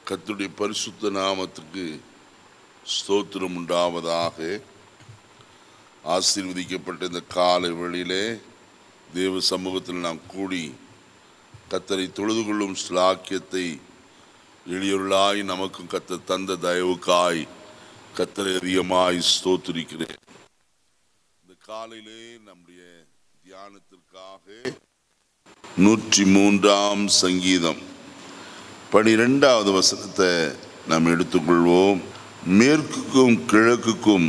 கர்த்தருடைய பரிசுத்த நாமத்துக்கு ஸ்தோத்திரம் உண்டாவதாக. ஆசீர்வதிக்கப்பட்ட இந்த காலை வேளையிலே தேவ சமூகத்தில் நாம் கூடி கர்த்தரை தொழுது கொள்ளும் ஸ்லாக்கியத்தை எளியொருளாய் நமக்கும் கர்த்தர் தந்த தயவுக்காய் கர்த்தரை அதிகமாய் ஸ்தோத்திரிக்கிறேன். இந்த காலையிலே நம்முடைய தியானத்திற்காக 103ஆம் சங்கீதம் 12வது வசனத்தை நாம் எடுத்துக்கொள்வோம். மேற்குக்கும் கிழக்குக்கும்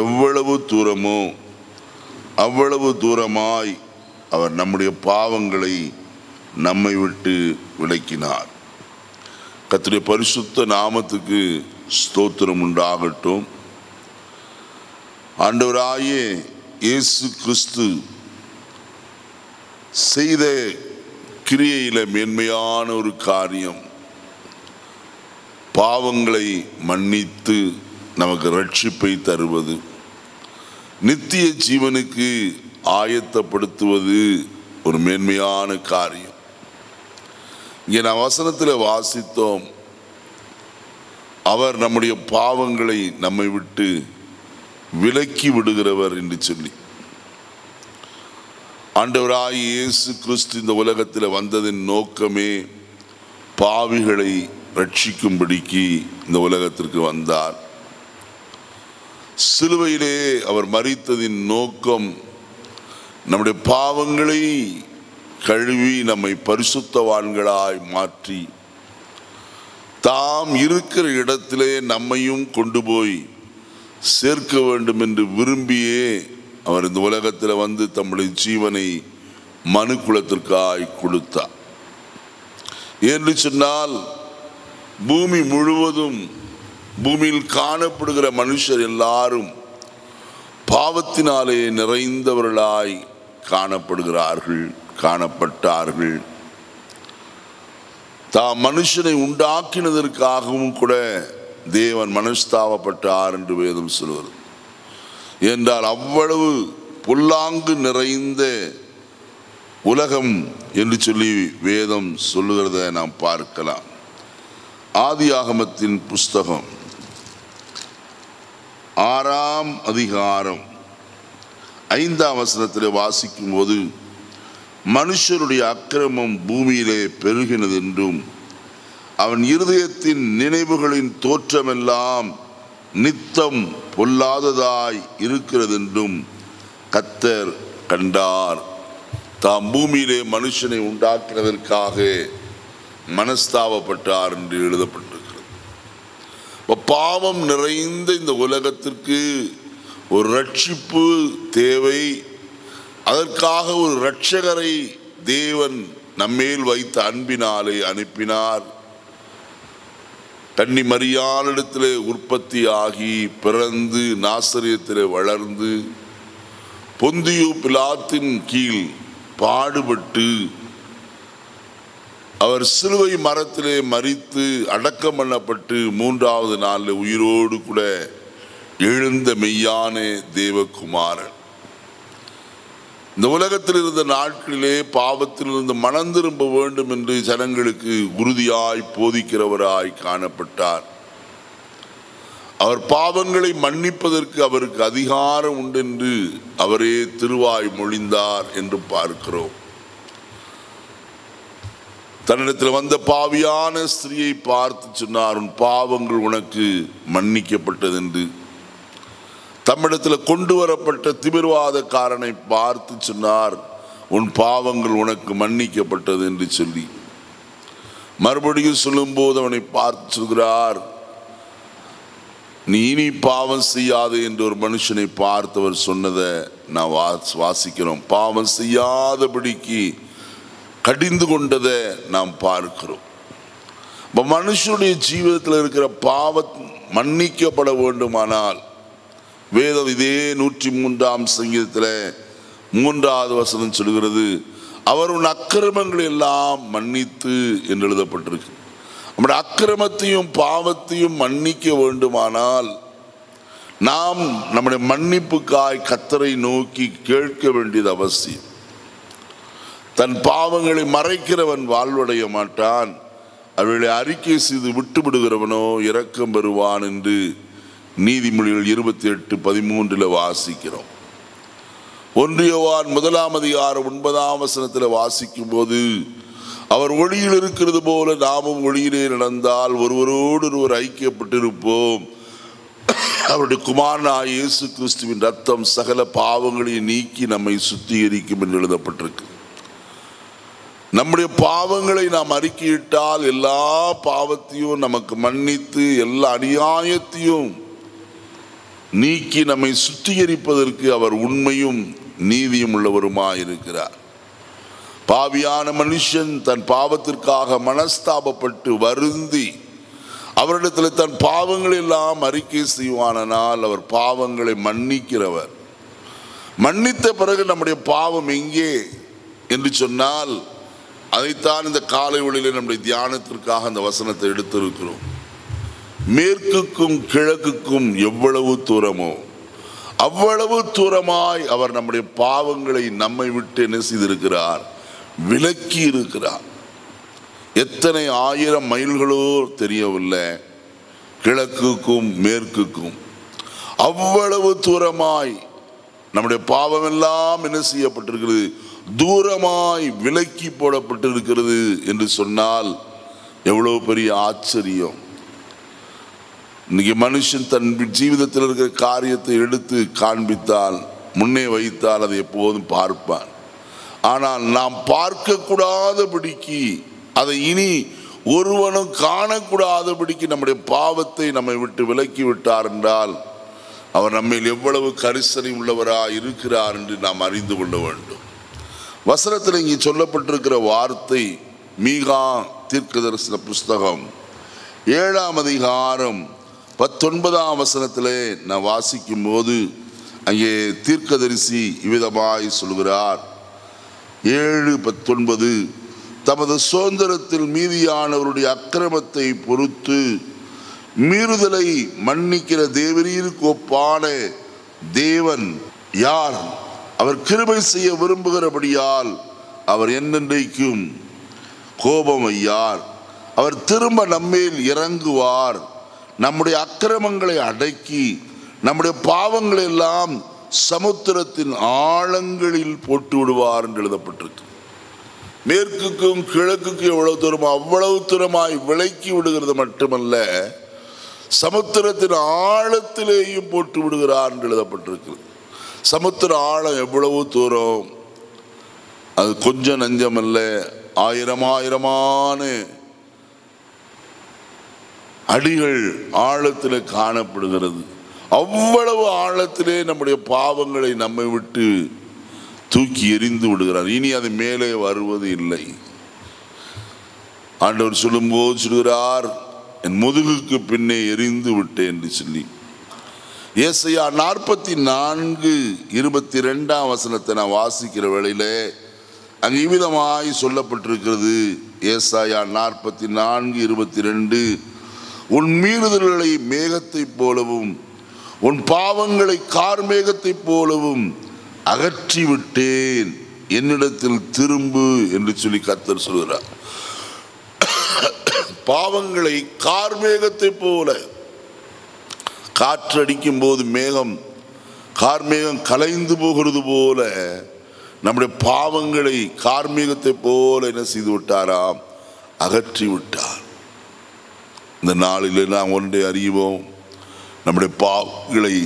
எவ்வளவு தூரமோ அவ்வளவு தூரமாய் அவர் நம்முடைய பாவங்களை நம்மை விட்டு விலக்கினார். கர்த்தருடைய பரிசுத்த நாமத்துக்கு ஸ்தோத்திரம் உண்டாகட்டும். ஆண்டவராகிய இயேசு கிறிஸ்து செய்த கிரியையில மேன்மையான ஒரு காரியம், பாவங்களை மன்னித்து நமக்கு ரட்சிப்பை தருவது, நித்திய ஜீவனுக்கு ஆயத்தப்படுத்துவது ஒரு மேன்மையான காரியம். இங்கே நான் வசனத்தில் வாசித்தோம், அவர் நம்முடைய பாவங்களை நம்மை விட்டு விலக்கி விடுகிறவர் என்று சொல்லி. ஆண்டவராய் இயேசு கிறிஸ்து இந்த உலகத்தில் வந்ததின் நோக்கமே பாவிகளை ரட்சிக்கும்படிக்கு இந்த உலகத்திற்கு வந்தார். சிலுவையிலே அவர் மரித்ததின் நோக்கம் நம்முடைய பாவங்களை கழுவி நம்மை பரிசுத்தவான்களாய் மாற்றி தாம் இருக்கிற இடத்திலே நம்மையும் கொண்டு போய் சேர்க்க வேண்டும் என்று விரும்பியே அவர் இந்த உலகத்தில் வந்து தம்முடைய ஜீவனை மனு குலத்திற்காய் கொடுத்தார். என்று சொன்னால் பூமி முழுவதும், பூமியில் காணப்படுகிற மனுஷர் எல்லாரும் பாவத்தினாலே நிறைந்தவர்களாய் காணப்பட்டார்கள். தாம் மனுஷனை உண்டாக்கினதற்காகவும் கூட தேவன் மனஸ்தாபப்பட்டார் என்று வேதம் சொல்வது. என்றால் அவ்வளவு பொல்லாங்கு நிறைந்த உலகம் என்று சொல்லி வேதம் சொல்லுகிறத நாம் பார்க்கலாம். ஆதியாகமத்தின் புஸ்தகம் 6ஆம் அதிகாரம் 5ஆம் வசனத்தில் வாசிக்கும் போது, மனுஷருடைய அக்கிரமம் பூமியிலே பெருகினதென்றும் அவன் இருதயத்தின் நினைவுகளின் தோற்றமெல்லாம் நித்தம் பொல்லாததாய் இருக்கிறதென்றும் கர்த்தர் கண்டார். தாம் பூமியிலே மனுஷனை உண்டாக்கினதற்காக மனஸ்தாபப்பட்டார் என்று எழுதப்பட்டிருக்கிறது. பாவம் நிறைந்த இந்த உலகத்திற்கு ஒரு ரட்சிப்பு தேவை. அதற்காக ஒரு இரட்சகரை தேவன் நம்மேல் வைத்த அன்பினாலே அனுப்பினார். கன்னி மரியாளிடத்திலே உற்பத்தி ஆகி பிறந்து நாசரியத்திலே வளர்ந்து பொந்தியு பிலாத்தின் கீழ் பாடுபட்டு அவர் சிலுவை மரத்திலே மரித்து அடக்கம் பண்ணப்பட்டு 3வது நாளில் உயிரோடு கூட எழுந்த மெய்யான தேவகுமாரன். இந்த உலகத்தில் இருந்த நாட்களிலே பாவத்திலிருந்து மனம் திரும்ப வேண்டும் என்று ஜனங்களுக்கு உறுதியாய் போதிக்கிறவராய் காணப்பட்டார். அவர் பாவங்களை மன்னிப்பதற்கு அவருக்கு அதிகாரம் உண்டென்று அவரே திருவாய் மொழிந்தார் என்று பார்க்கிறோம். தன்னிடத்தில் வந்த பாவியான ஸ்திரியை பார்த்து சொன்னார், உன் பாவங்கள் உனக்கு மன்னிக்கப்பட்டது என்று. தம்மிடத்தில் கொண்டு வரப்பட்ட திமிர்வாதக்காரனை பார்த்து சொன்னார், உன் பாவங்கள் உனக்கு மன்னிக்கப்பட்டது என்று சொல்லி. மறுபடியும் சொல்லும்போது அவனை பார்த்து சொல்கிறார், நீ இனி பாவம் செய்யாது என்று ஒரு மனுஷனை பார்த்தவர் சொன்னதை நான் வாசிக்கிறோம். பாவம் செய்யாதபடிக்கு கடிந்து கொண்டதை நாம் பார்க்கிறோம். மனுஷனுடைய ஜீவிதத்தில் இருக்கிற பாவம் மன்னிக்கப்பட வேண்டுமானால் வேதம் இதே 103ஆம் சங்கீதத்தில் 3வது வசனம் சொல்கிறது, அவர் உன் அக்கிரமங்களை எல்லாம் மன்னித்து என்று எழுதப்பட்டிருக்கு. நம்முடைய அக்கிரமத்தையும் பாவத்தையும் மன்னிக்க வேண்டுமானால் நாம் நம்முடைய மன்னிப்புக்காய் கர்த்தரை நோக்கி கேட்க வேண்டியது அவசியம். தன் பாவங்களை மறைக்கிறவன் வாழ்வடைய மாட்டான், அவர்களை அறிக்கை செய்து விட்டுவிடுகிறவனோ இரக்கம் பெறுவான் என்று நீதிமொழிகள் 28:13 வாசிக்கிறோம். 1 யோவான் 1:9 வாசிக்கும் போது, அவர் ஒளியில் இருக்கிறது போல நாமும் ஒளியிலே நடந்தால் ஒருவரோடு ஒருவர் ஐக்கியப்பட்டிருப்போம். அவருடைய குமாரனாகிய இயேசு கிறிஸ்துவின் ரத்தம் சகல பாவங்களையும் நீக்கி நம்மை சுத்திகரிக்கும் என்று எழுதப்பட்டிருக்கு. நம்முடைய பாவங்களை நாம் அறிக்கையிட்டால் எல்லா பாவத்தையும் நமக்கு மன்னித்து எல்லா அநியாயத்தையும் நீக்கி நம்மை சுத்திகரிப்பதற்கு அவர் உண்மையும் நீதியும் உள்ளவருமாயிருக்கிறார். பாவியான மனுஷன் தன் பாவத்திற்காக மனஸ்தாபப்பட்டு வருந்தி அவரிடத்தில் தன் பாவங்கள் எல்லாம் அறிக்கை செய்வானால் அவர் பாவங்களை மன்னிக்கிறவர். மன்னித்த பிறகு நம்முடைய பாவம் எங்கே என்று சொன்னால், அதைத்தான் இந்த காலை வேளையிலே நம்முடைய தியானத்திற்காக அந்த வசனத்தை எடுத்திருக்கிறோம். மேற்குக்கும் கிழக்குக்கும் எவ்வளவு தூரமோ அவ்வளவு தூரமாய் அவர் நம்முடைய பாவங்களை நம்மை விட்டு என்ன செய்திருக்கிறார்? விலக்கி இருக்கிறார். எத்தனை 1000 மைல்களோ தெரியவில்லை, கிழக்குக்கும் மேற்குக்கும் அவ்வளவு தூரமாய் நம்முடைய பாவம் எல்லாம் என்ன செய்யப்பட்டிருக்கிறது? தூரமாய் விலக்கி போடப்பட்டிருக்கிறது என்று சொன்னால் எவ்வளவு பெரிய ஆச்சரியம். இன்னைக்கு மனுஷன் தன் ஜீவிதத்தில் இருக்கிற காரியத்தை எடுத்து காண்பித்தால், முன்னே வைத்தால் அதை எப்போதும் பார்ப்பான். ஆனால் நாம் பார்க்கக்கூடாதபடிக்கு, அதை இனி ஒருவனும் காணக்கூடாதபடிக்கு நம்முடைய பாவத்தை நம்மை விட்டு விலக்கி விட்டார் என்றால் அவர் நம்மில் எவ்வளவு கரிசனை உள்ளவராக இருக்கிறார் என்று நாம் அறிந்து கொள்ள வேண்டும். வசனத்தில் இங்கே சொல்லப்பட்டிருக்கிற வார்த்தை மீகா தீர்க்கதரிசன புஸ்தகம் 7ஆம் அதிகாரம் 19 நான் வாசிக்கும் போது அங்கே தீர்க்கதரிசி இவ்விதமாய் சொல்கிறார். 7:19 தமது சுதந்திரத்தில் மீதியானவருடைய அக்கிரமத்தை பொறுத்து மீறுதலை மன்னிக்கிற தேவரீருக்கு ஒப்பான தேவன் யார்? அவர் கிருபை செய்ய விரும்புகிறபடியால் அவர் என்னென்றைக்கும் கோபம் ஐயார். அவர் திரும்ப நம்மேல் இறங்குவார். நம்முடைய அக்கிரமங்களை அடக்கி நம்முடைய பாவங்களை எல்லாம் சமுத்திரத்தின் ஆழங்களில் போட்டு விடுவார் என்று எழுதப்பட்டிருக்கு. மேற்குக்கும் கிழக்குக்கும் எவ்வளவு தூரமோ அவ்வளவு தூரமாய் விலக்கி விடுகிறது மட்டுமல்ல, சமுத்திரத்தின் ஆழத்திலேயும் போட்டு விடுகிறார் என்று எழுதப்பட்டிருக்கு. சமுத்திர ஆழம் எவ்வளவு தூரம்? அது கொஞ்சம் நஞ்சமல்ல, 1000 அடிகள் ஆழத்தில் காணப்படுகிறது. அவ்வளவு ஆழத்திலே நம்முடைய பாவங்களை நம்மை விட்டு தூக்கி எறிந்து விடுகிறார். இனி அது மேலே வருவது இல்லை. ஆண்டவர் சொல்லும்போது சொல்கிறார், என் முதுகுக்கு பின்னே எறிந்து விட்டேன் என்று சொல்லி. ஏசாயா 44:22 நான் வாசிக்கிற வேளையிலே அங்கு இவ்விதமாய் சொல்லப்பட்டிருக்கிறது. ஏசாயா 44:22 உன் மீறுதல்களை மேகத்தை போலவும் உன் பாவங்களை கார்மேகத்தை போலவும் அகற்றிவிட்டேன், என்னிடத்தில் திரும்பு என்று சொல்லி கர்த்தர் சொல்கிறார். பாவங்களை கார்மேகத்தை போல, காற்றடிக்கும் போது கார்மேகம் கலைந்து போகிறது போல நம்முடைய பாவங்களை கார்மேகத்தை போல என்ன செய்து விட்டாராம்? அகற்றி விட்டார். இந்த நாளில் நாம் ஒன்றை அறிவோம், நம்முடைய பாவங்களை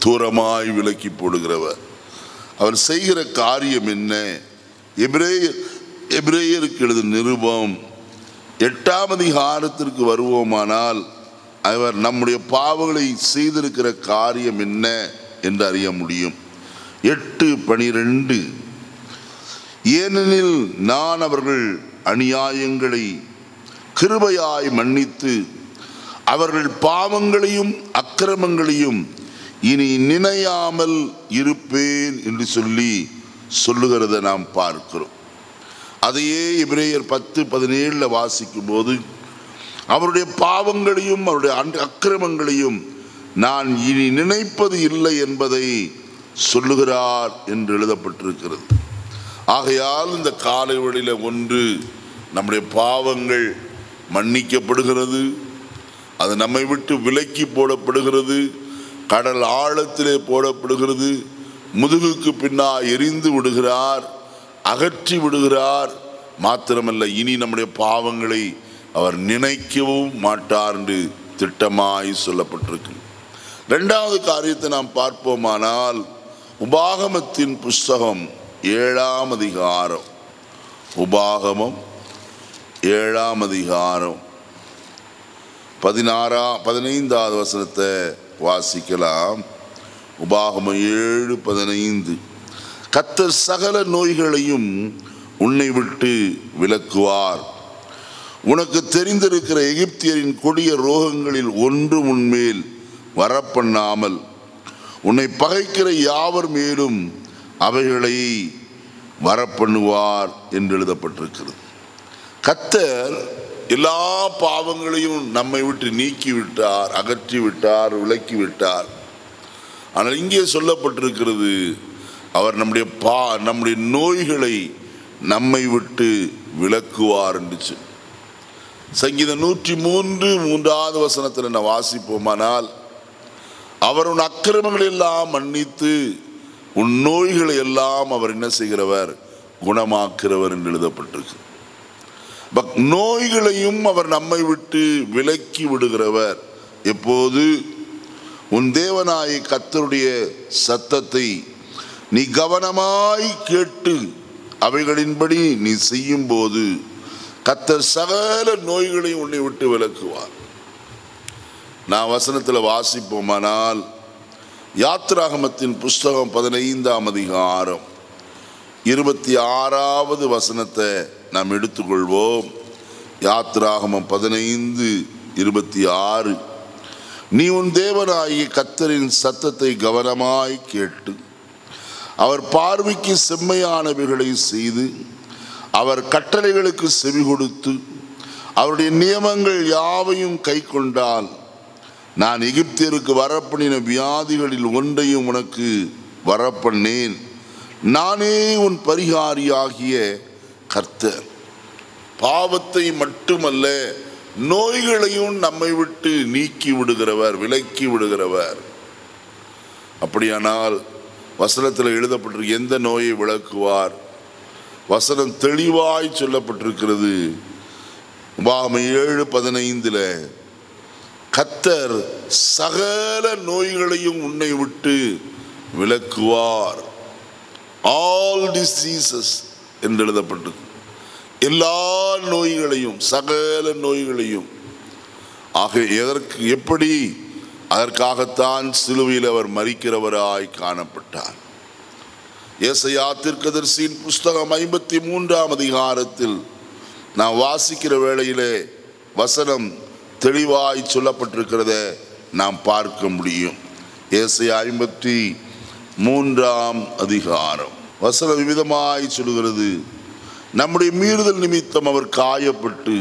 தூரமாய் விலக்கி போடுகிறவர். அவர் செய்கிற காரியம் என்ன? எபிரேயருக்கு எழுதும் நிருபம் 8ஆம் அதிகாரத்திற்கு வருவோமானால் அவர் நம்முடைய பாவங்களை செய்திருக்கிற காரியம் என்ன என்று அறிய முடியும். 8:12 ஏனெனில் நான் அவர்கள் அநியாயங்களை கிருபையாய் மன்னித்து அவர்கள் பாவங்களையும் அக்கிரமங்களையும் இனி நினையாமல் இருப்பேன் என்று சொல்லுகிறத நாம் பார்க்கிறோம். அதையே எபிரேயர் 10:17 வாசிக்கும் போது அவருடைய பாவங்களையும் அவருடைய அக்கிரமங்களையும் நான் இனி நினைப்பது இல்லை என்பதை சொல்லுகிறார் என்று எழுதப்பட்டிருக்கிறது. ஆகையால் இந்த காலை வேளையில ஒன்று, நம்முடைய பாவங்கள் மன்னிக்கப்படுகிறது, அது நம்மை விட்டு விலக்கி போடப்படுகிறது, கடல் ஆழத்திலே போடப்படுகிறது, முதுகுக்கு பின்னா எரிந்து விடுகிறார், அகற்றி விடுகிறார். மாத்திரமல்ல, இனி நம்முடைய பாவங்களை அவர் நினைக்கவும் மாட்டார் என்று திட்டமாய் சொல்லப்பட்டிருக்கு. இரண்டாவது காரியத்தை நாம் பார்ப்போமானால், உபாகமத்தின் புஸ்தகம் 7ஆம் அதிகாரம், உபாகமம் 7ஆம் அதிகாரம் 15வது வசனத்தை வாசிக்கலாம். உபாகமம் 7:15. கர்த்தர் சகல நோய்களையும் உன்னை விட்டு விலக்குவார், உனக்கு தெரிந்திருக்கிற எகிப்தியரின் கொடிய ரோகங்களில் ஒன்று உன்மேல் வரப்பண்ணாமல் உன்னை பகைக்கிற யாவர் மேலும் அவைகளை வரப்பண்ணுவார் என்று எழுதப்பட்டிருக்கிறது. கர்த்தர் எல்லா பாவங்களையும் நம்மை விட்டு நீக்கிவிட்டார், அகற்றி விட்டார், விலக்கி விட்டார். ஆனால் இங்கே சொல்லப்பட்டிருக்கிறது, அவர் நம்முடைய நோய்களை நம்மை விட்டு விலக்குவார் என்று. சங்கீதம் 103:3வது வசனத்தில் நான் வாசிப்போமானால், அவர் உன் அக்கிரமங்களை எல்லாம் மன்னித்து உன் நோய்களை எல்லாம் அவர் என்ன செய்கிறவர்? குணமாக்குகிறவர் என்று எழுதப்பட்டிருக்கு. நோய்களையும் அவர் நம்மை விட்டு விலக்கி விடுகிறவர். எப்போது? உன் தேவனாய கர்த்தருடைய சத்தத்தை நீ கவனமாய் கேட்டு அவைகளின்படி நீ செய்யும் போது கர்த்தர் சகல நோய்களையும் உன்னை விட்டு விலக்குவார். நான் வசனத்தில் வாசிப்போமானால், யாத்ராகமத்தின் புஸ்தகம் 15ஆம் அதிகாரம் 26வது வசனத்தை நாம் எடுத்துக்கொள்வோம். யாத்ராகமம் 15:26. நீ உன் தேவனாகிய கர்த்தரின் சத்தத்தை கவனமாய் கேட்டு அவர் பார்வைக்கு செம்மையானவைகளை செய்து அவர் கட்டளைகளுக்கு செவி கொடுத்து அவருடைய நியமங்கள் யாவையும் கை கொண்டால் நான் எகிப்தியருக்கு வரப்பண்ணின வியாதிகளில் ஒன்றையும் உனக்கு வரப்பண்ணேன். நானே உன் பரிகாரியாகிய கர்த்தர். பாவத்தை மட்டுமல்ல, நோய்களையும் நம்மை விட்டு நீக்கி விடுகிறவர், விலக்கி விடுகிறவர். அப்படியானால் வசனத்தில் எழுதப்பட்டிருக்க எந்த நோயை விளக்குவார்? வசனம் தெளிவாய் சொல்லப்பட்டிருக்கிறது. உபாகமம் 7:15 கர்த்தர் சகல நோய்களையும் உன்னை விட்டு விலக்குவார். ஆல் டிசீசஸ் என்று எழுதப்பட்டிருக்கு. எல்லா நோய்களையும், சகல நோய்களையும். ஆக எதற்கு, எப்படி? அதற்காகத்தான் சிலுவையில் அவர் மரிக்கிறவராய் காணப்பட்டார். ஏசாயா தீர்க்கதரிசியின் புஸ்தகம் 53ஆம் அதிகாரத்தில் நான் வாசிக்கிற வேளையிலே வசனம் தெளிவாய் சொல்லப்பட்டிருக்கிறத நாம் பார்க்க முடியும். ஏசாயா 53ஆம் அதிகாரம் வசனம் விதமாய் சொல்கிறது, நம்முடைய மீறுதல் நிமித்தம் அவர் காயப்பட்டு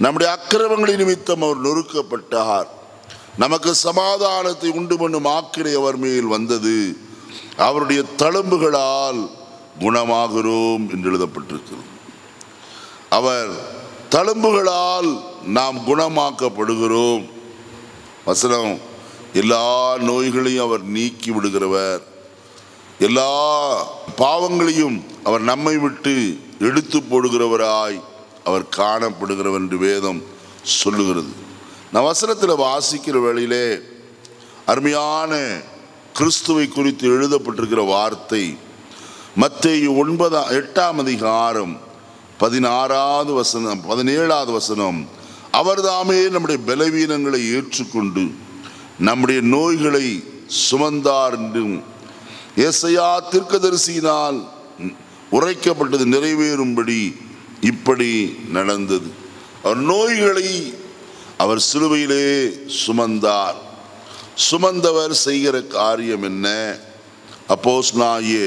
நம்முடைய அக்கிரமங்களின் நிமித்தம் அவர் நொறுக்கப்பட்டார். நமக்கு சமாதானத்தை உண்டு பண்ணும் ஆக்கினை அவர் மேல் வந்தது, அவருடைய தழும்புகளால் குணமாகிறோம் என்று எழுதப்பட்டிருக்கிறது. அவர் தழும்புகளால் நாம் குணமாக்கப்படுகிறோம். வசனம் எல்லா நோய்களையும் அவர் நீக்கி விடுகிறவர், எல்லா பாவங்களையும் அவர் நம்மை விட்டு எடுத்து போடுகிறவராய் அவர் காணப்படுகிறவர் என்று வேதம் சொல்லுகிறது. நான் வசனத்தில் வாசிக்கிற வேளையிலே அருமையான கிறிஸ்துவை குறித்து எழுதப்பட்டிருக்கிற வார்த்தை மத்தேயு 8ஆம் அதிகாரம் 16வது வசனம் 17வது வசனம், அவர் தாமே நம்முடைய பலவீனங்களை ஏற்றுக்கொண்டு நம்முடைய நோய்களை சுமந்தார் என்றும் ஏசாயா தீர்க்கதரிசியினால் உரைக்கப்பட்டது நிறைவேறும்படி இப்படி நடந்தது. அவர் நோய்களை அவர் சிலுவையிலே சுமந்தார். சுமந்தவர் செய்கிற காரியம் என்ன? அப்போஸ்தலனாகிய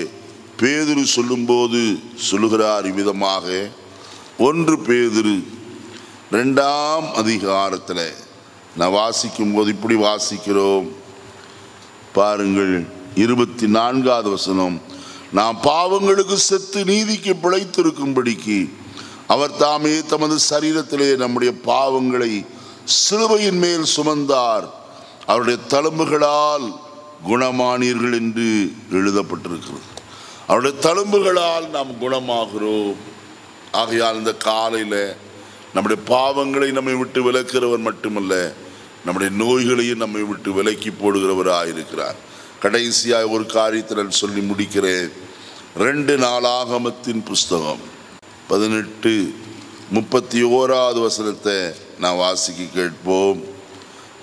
பேதுரு சொல்லும்போது சொல்லுகிறார் இவ்விதமாக. 1 பேதுரு 2ஆம் அதிகாரத்தில் நான் வாசிக்கும் போது இப்படி வாசிக்கிறோம் பாருங்கள். 24வது வசனம், நாம் பாவங்களுக்கு செத்து நீதிக்கு பிழைத்திருக்கும்படிக்கு அவர் தாமே தமது சரீரத்திலே நம்முடைய பாவங்களை சிலுவையின் மேல் சுமந்தார், அவருடைய தழும்புகளால் குணமானீர்கள் என்று எழுதப்பட்டிருக்கிறது. அவருடைய தழும்புகளால் நாம் குணமாகிறோம். ஆகையால் இந்த காலையில் நம்முடைய பாவங்களை நம்மை விட்டு விலக்கிறவர் மட்டுமல்ல, நம்முடைய நோய்களையும் நம்மை விட்டு விலக்கி போடுகிறவராயிருக்கிறார். கடைசியாக ஒரு காரியத்தை நான் சொல்லி முடிக்கிறேன். 2 நாளாகமத்தின் புஸ்தகம் 18:31 நான் வாசிக்க கேட்போம்.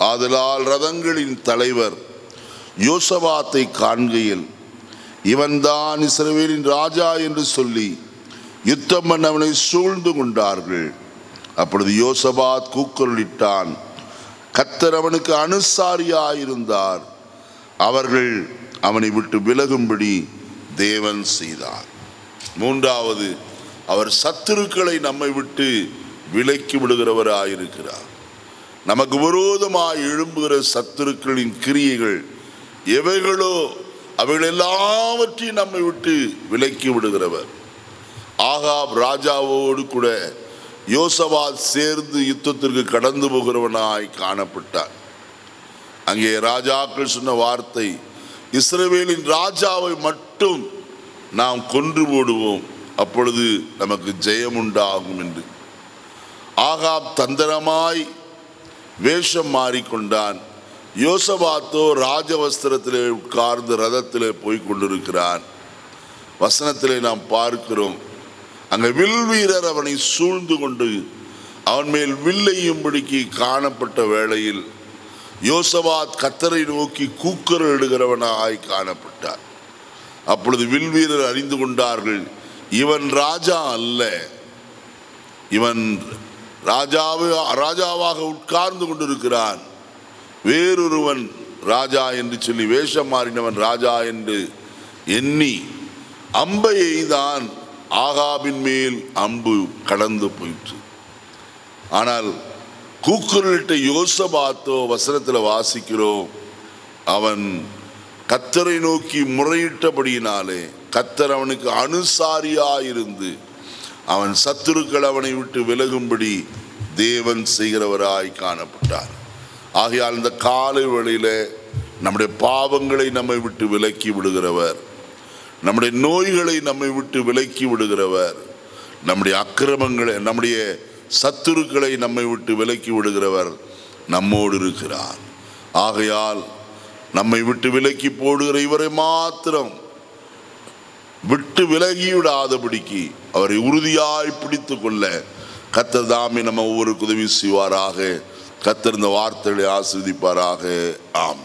ஆதலால் ரதங்களின் தலைவர் யோசபாத்தை காண்கையில், இவன்தான் இஸ்ரவேலின் ராஜா என்று சொல்லி யுத்தம் பண்ண அவனை சூழ்ந்து கொண்டார்கள். அப்பொழுது யோசபாத் கூக்குரலிட்டான். கர்த்தர் அவனுக்கு அனுசாரியாயிருந்தார். அவர்கள் அவனை விட்டு விலகும்படி தேவன் செய்தார். 3வது, அவர் சத்துருக்களை நம்மை விட்டு விலக்கி விடுகிறவராயிருக்கிறார். நமக்கு விரோதமாய் எழும்புகிற சத்துருக்களின் கிரியைகள் எவைகளோ அவைகள் எல்லாவற்றையும் நம்மை விட்டு விலக்கி விடுகிறவர். ஆகாப் ராஜாவோடு கூட யோசபாத் சேர்ந்து யுத்தத்திற்கு கடந்து போகிறவனாய் காணப்பட்டார். அங்கே ராஜாக்கள் சொன்ன வார்த்தை, இஸ்ரவேலின் ராஜாவை மட்டும் நாம் கொன்று போடுவோம், அப்பொழுது நமக்கு ஜெயம் உண்டாகும் என்று. ஆகாப் தந்திரமாய் வேஷம் மாறிக்கொண்டான். யோசபாத்தோ ராஜவஸ்திரத்திலே உட்கார்ந்து ரதத்திலே போய் கொண்டிருக்கிறான். வசனத்திலே நாம் பார்க்கிறோம், அங்கே வில் வீரர் அவனை சூழ்ந்து கொண்டு அவன் மேல் வில்லையும்படிக்கு காணப்பட்ட வேளையில் யோசபாத் கர்த்தரை நோக்கி கூக்குரலிடுகிறவனாய் காணப்பட்டார். அப்பொழுது வில் வீரர் அறிந்து கொண்டார்கள், இவன் ராஜா அல்ல, இவன் ராஜாவாக உட்கார்ந்து கொண்டிருக்கிறான், வேறொருவன் ராஜா என்று சொல்லி வேஷம் மாறினவன் ராஜா என்று எண்ணி அம்பையை தான் ஆகாபின் மேல் அம்பு கடந்து போயிற்று. ஆனால் கூக்குரலிட்ட யோசபாத்தோ வசனத்தில் வாசிக்கிறோம், அவன் கர்த்தரை நோக்கி முறையிட்டபடியினாலே கர்த்தர் அவனுக்கு அனுசாரியாயிருந்து அவன் சத்துருக்கள் அவனை விட்டு விலகும்படி தேவன் செய்கிறவராய் காணப்பட்டார். ஆகையால் இந்த காலை வேளையில நம்முடைய பாவங்களை நம்மை விட்டு விலக்கி விடுகிறவர், நம்முடைய நோய்களை நம்மை விட்டு விலக்கி விடுகிறவர், நம்முடைய அக்கிரமங்களை நம்முடைய சத்துருக்களை நம்மை விட்டு விலக்கி விடுகிறவர் நம்மோடு இருக்கிறார். ஆகையால் நம்மை விட்டு விலக்கி போடுகிற இவரை மாத்திரம் விட்டு விலகிவிடாதபடிக்கு அவரை உறுதியாய் பிடித்து கொள்ள கர்த்தர் தாமே நம்ம ஒவ்வொரு உதவி செய்வாராக. கர்த்தர் இந்த வார்த்தைகளை ஆசீர்வதிப்பாராக. ஆம்.